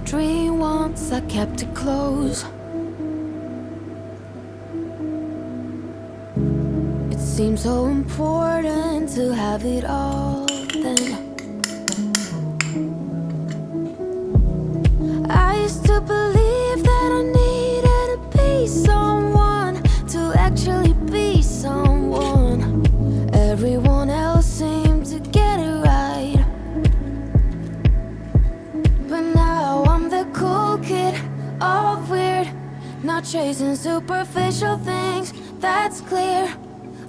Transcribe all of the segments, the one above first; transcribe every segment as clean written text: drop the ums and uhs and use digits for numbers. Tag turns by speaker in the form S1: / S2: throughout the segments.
S1: dream once, I kept it close. It seemed so important to have it all then. I used to believe that I needed to be someone, to actually be someone. Everyone else seemed to get it right, but now I'm the cool kid, all weird, not chasing superficial things, that's clear.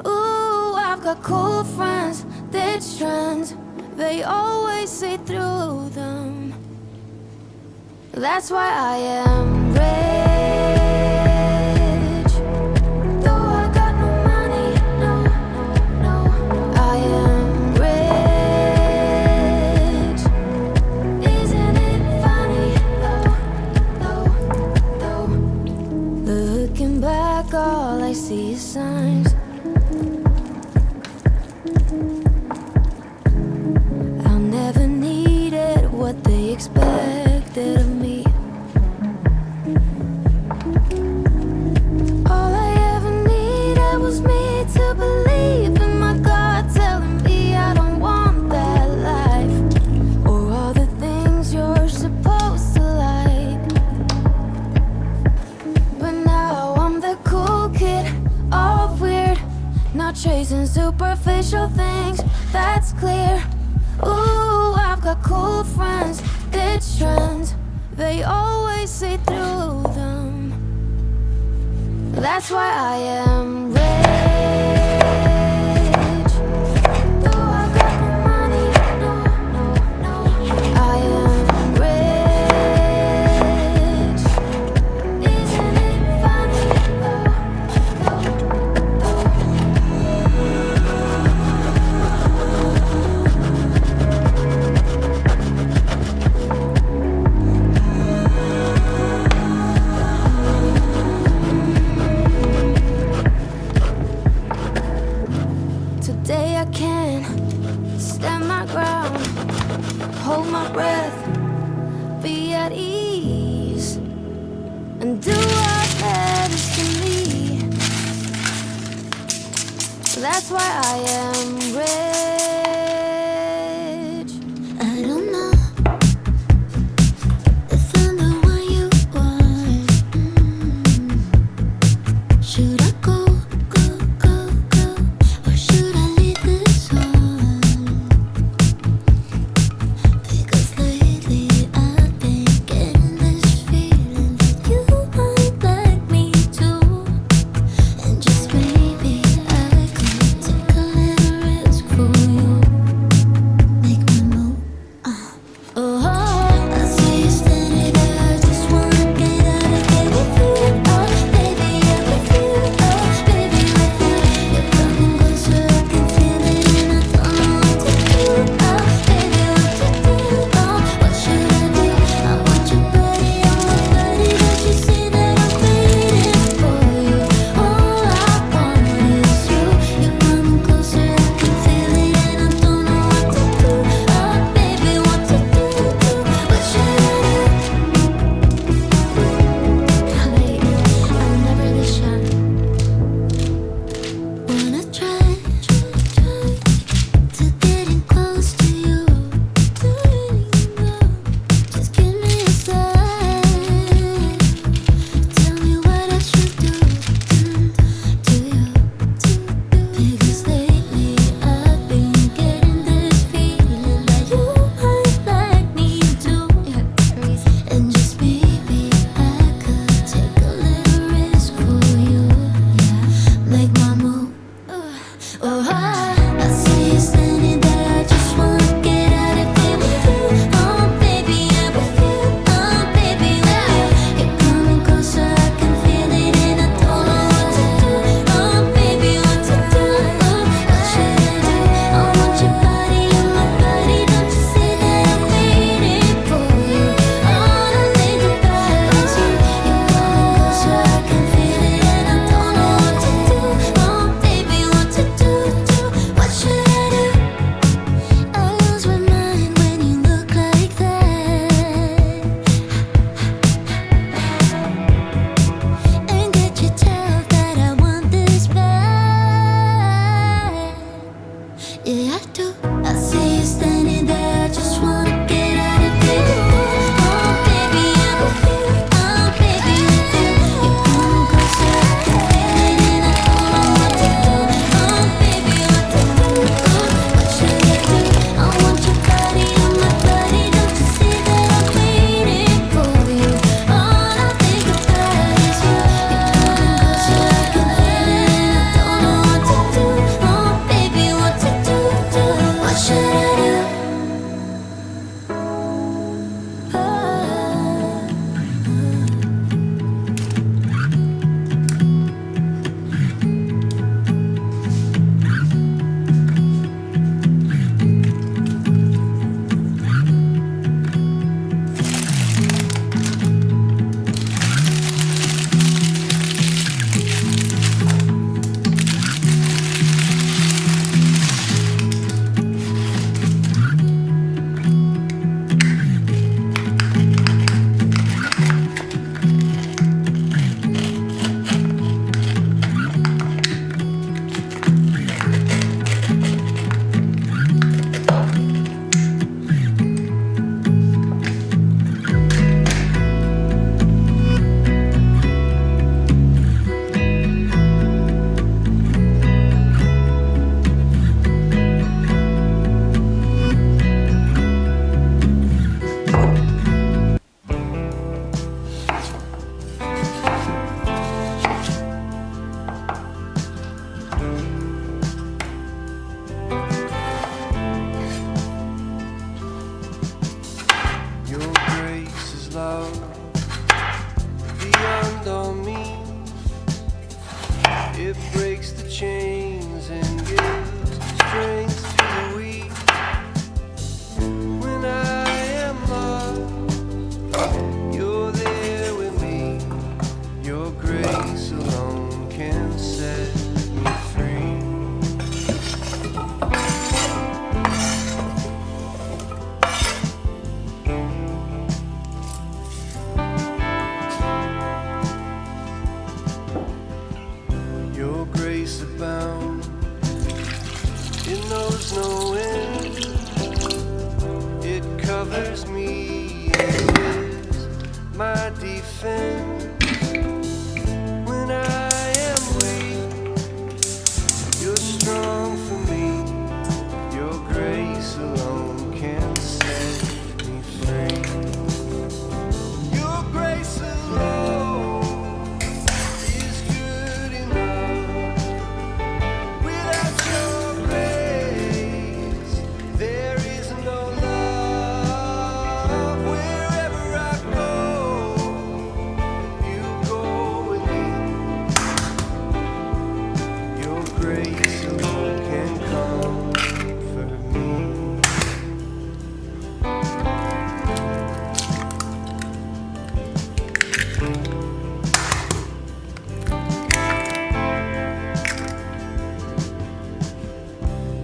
S1: Ooh, I've got cool friends, ditch trends, they always see through them. That's why I am rich. Though I got no money, no, no, no, I am rich. Isn't it funny, though? Looking back, all I see is signs. I never needed what they expected of me. All I ever needed was me to believe in my God telling me I don't want that life, or all the things you're supposed to like. But now I'm the cool kid, all weird, not chasing superficial things, that's clear. Ooh, I've got cool friends, ditch trends, they always see through them. That's why I am rich. Though I got no money, no, no, no, I am rich. Isn't it funny, though? Today I can stand my ground, hold my breath, be at ease, and do what matters to me. That's why I am rich. I don't know if I'm the one you want. Should I go, go, go, go, or should I leave this on? Because lately I've been getting this feeling that you might like me too. And just maybe I could take a little
S2: It breaks the chains and gives strength to the weak. When I am lost, you're there with me. Your grace alone can set me free. Your grace abounds, it knows no end. It covers me and is my defense. When I am weak, you're strong for me. Your grace alone can set me free. Your grace alone is good enough. Without your grace, there is no love. Wherever I go, you go with me. Your grace alone can comfort me.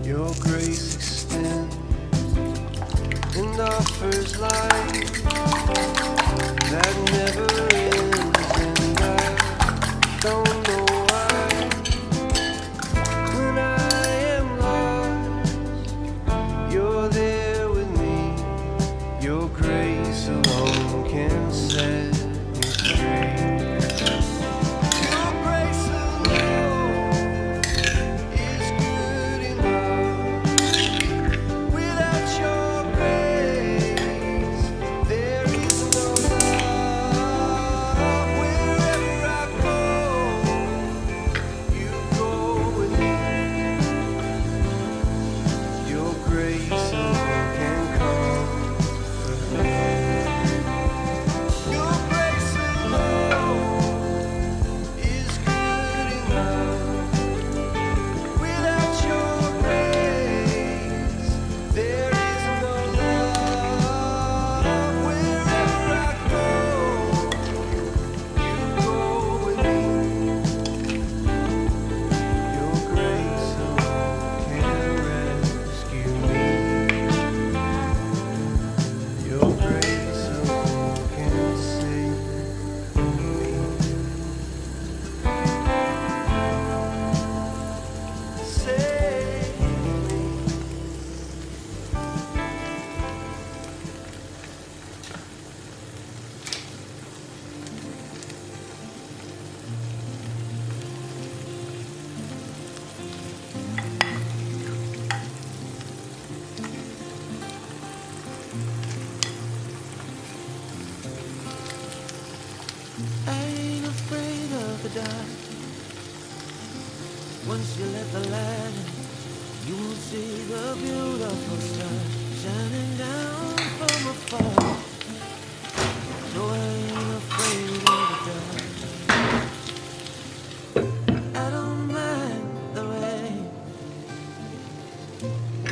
S2: Your grace extends and offers life that never ends, and I don't know why. When I am lost, you're there with me. Your grace alone can set me free. Your grace alone is good enough. Without your grace, there is no love. Wherever I go, you go with me. Your grace alone can comfort me. Your grace alone is good enough. Without your grace, there is no love. Wherever I go, you go with me. Your grace alone can rescue me. Your grace alone can save me. Save me.
S3: I ain't afraid of the dark. Once you let the light in, you will see the beautiful stars shining down from afar. No, I ain't afraid of the dark. I don't mind the rain,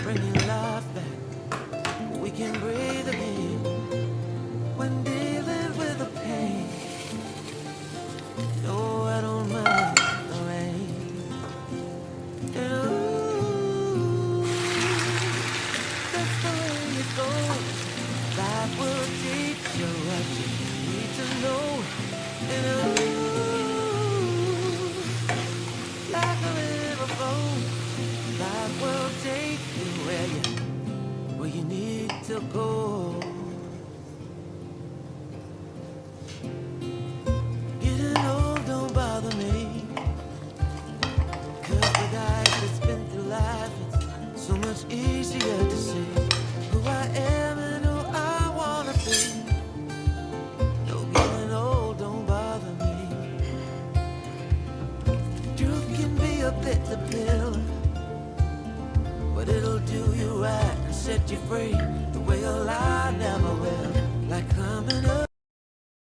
S3: bringing life back. We can breathe again when dealing with the pain. No, I don't mind the rain. And ooh, that's the way it goes. Life will teach you what you need to know. And ooh, like a river flows, life will take you where you need to go. Getting old don't bother me, 'cause the guys that's been through life, it's so much easier to see who I am and who I wanna be. No, getting old don't bother me. Truth can be a bitter pill, but it'll do you right and set you free the way a lie never